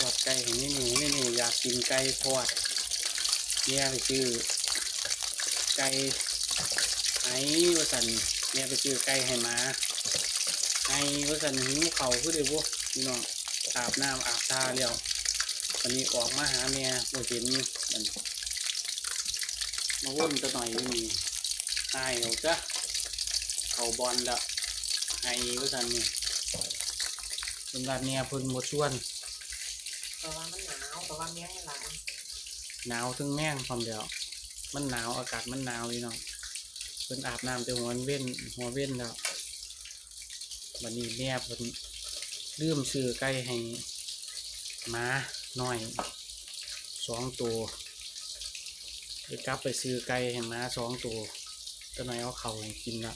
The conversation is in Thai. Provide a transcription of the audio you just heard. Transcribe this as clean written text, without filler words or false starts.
อดไก่เห็นนี่อยากกินไก่ทอดเนี่ยไปซื้อไก่ไห้ว่าสันเนี่ยไปซื้อไก่ให้มาไห้ว่าสันหิวเข่าคือเดี๋ยวพวกพี่น้องอาบน้ำอาบท่าเรียววันนี้ออกมาหาแม่โมเห็นมันมาว่นตัวหน่อยนี่ไห้เอาจ้ะเขาบอลละไห้ว่าสันนี่เป็นแบบเนี้ยเพิ่นหมดส่วนเพราะว่ามันหนาวเพราะว่าแม่ให้หลานหนาวถึงแม่งความเดียวมันหนาวอากาศมันหนาวพี่น้องเพิ่นอาบน้ำแต่หัวเว้นแล้ววันนี้แม่เพิ่นลืมซื้อไก่ให้ม้าน้อย2 ตัวไปกลับไปซื้อไก่ให้ม้า2 ตัวตัวน้อยเอาเข่าให้กินละ